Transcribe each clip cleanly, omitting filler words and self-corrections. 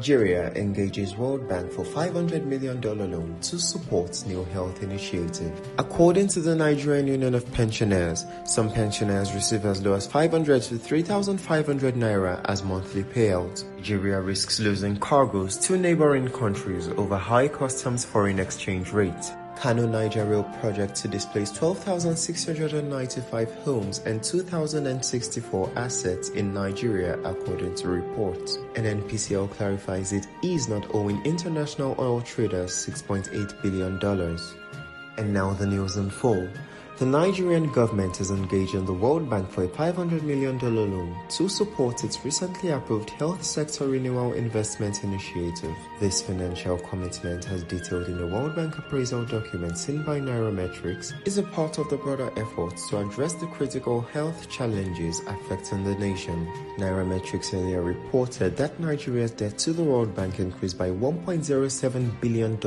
Nigeria engages World Bank for $500 million loan to support new health initiative. According to the Nigerian Union of Pensioners, some pensioners receive as low as 500 to 3,500 naira as monthly payout. Nigeria risks losing cargoes to neighboring countries over high customs foreign exchange rate. Kano-Niger rail project to displace 12,695 homes and 2,064 assets in Nigeria, according to reports. NNPCL clarifies it is not owing international oil traders $6.8 billion. And now the news in full. The Nigerian government is engaging the World Bank for a $500 million loan to support its recently approved health sector renewal investment initiative. This financial commitment, as detailed in the World Bank appraisal document seen by Nairametrics, is a part of the broader efforts to address the critical health challenges affecting the nation. Nairametrics earlier reported that Nigeria's debt to the World Bank increased by $1.07 billion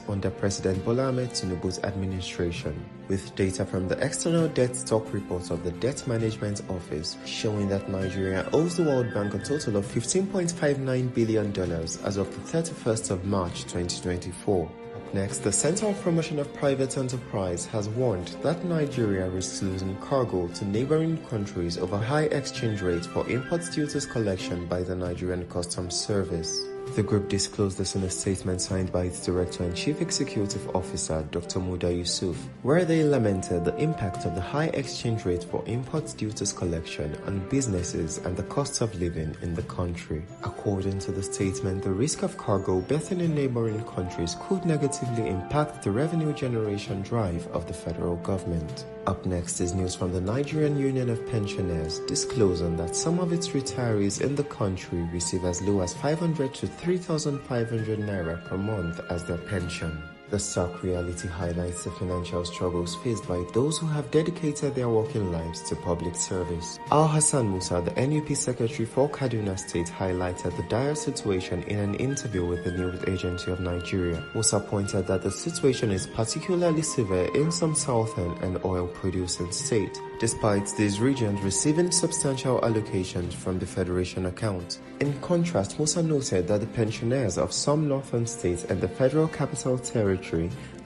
under President Bola Ahmed Tinubu's administration, with data from the external debt stock reports of the Debt Management Office showing that Nigeria owes the World Bank a total of $15.59 billion as of the 31st of March 2024. Next, the Center for Promotion of Private Enterprise has warned that Nigeria risks losing cargo to neighboring countries over high exchange rates for import duties collection by the Nigerian Customs Service. The group disclosed this in a statement signed by its Director and Chief Executive Officer, Dr. Muda Yusuf, where they lamented the impact of the high exchange rate for import duties collection on businesses and the cost of living in the country. According to the statement, the risk of cargo berthing in neighboring countries could negatively impact the revenue generation drive of the federal government. Up next is news from the Nigerian Union of Pensioners disclosing that some of its retirees in the country receive as low as 500 to 3,500 naira per month as their pension. The stark reality highlights the financial struggles faced by those who have dedicated their working lives to public service. Al-Hassan Musa, the NUP Secretary for Kaduna State, highlighted the dire situation in an interview with the News Agency of Nigeria. Musa pointed that the situation is particularly severe in some southern and oil-producing states, despite these regions receiving substantial allocations from the Federation account. In contrast, Musa noted that the pensioners of some northern states and the Federal Capital Territory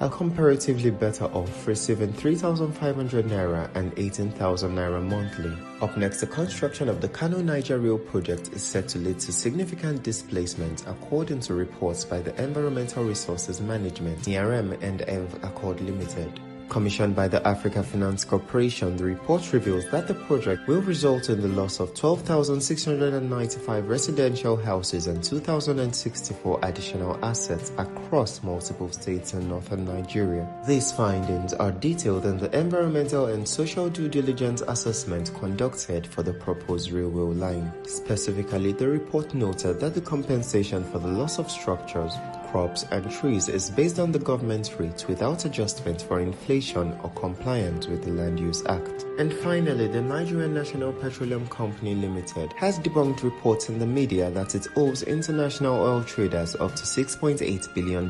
are comparatively better off, receiving 3,500 naira and 18,000 naira monthly. Up next, the construction of the Kano-Niger rail project is set to lead to significant displacement, according to reports by the Environmental Resources Management ERM and EnvAccord Limited. Commissioned by the Africa Finance Corporation, the report reveals that the project will result in the loss of 12,695 residential houses and 2,064 additional assets across multiple states in northern Nigeria. These findings are detailed in the environmental and social due diligence assessment conducted for the proposed railway line. Specifically, the report noted that the compensation for the loss of structures, crops and trees is based on the government rate without adjustment for inflation or compliance with the Land Use Act. And finally, the Nigerian National Petroleum Company Limited has debunked reports in the media that it owes international oil traders up to $6.8 billion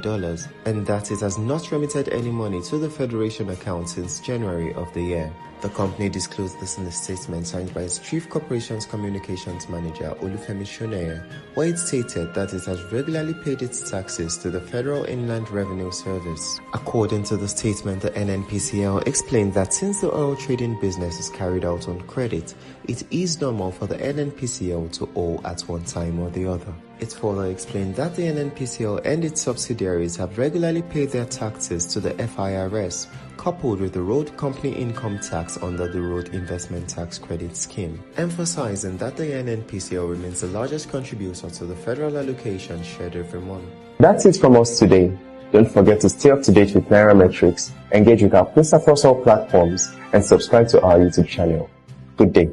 and that it has not remitted any money to the Federation account since January of the year. The company disclosed this in a statement signed by its Chief Corporations Communications Manager, Olufemi Shoneye, where it stated that it has regularly paid its taxes to the Federal Inland Revenue Service. According to the statement, the NNPCL explained that since the oil trading business is carried out on credit, it is normal for the NNPCL to owe at one time or the other. It further explained that the NNPCL and its subsidiaries have regularly paid their taxes to the FIRS, coupled with the road company income tax under the Road Investment Tax Credit Scheme, emphasizing that the NNPCL remains the largest contributor to the federal allocation shared every month. That's it from us today. Don't forget to stay up to date with Nairametrics, engage with our posts across all platforms, and subscribe to our YouTube channel. Good day.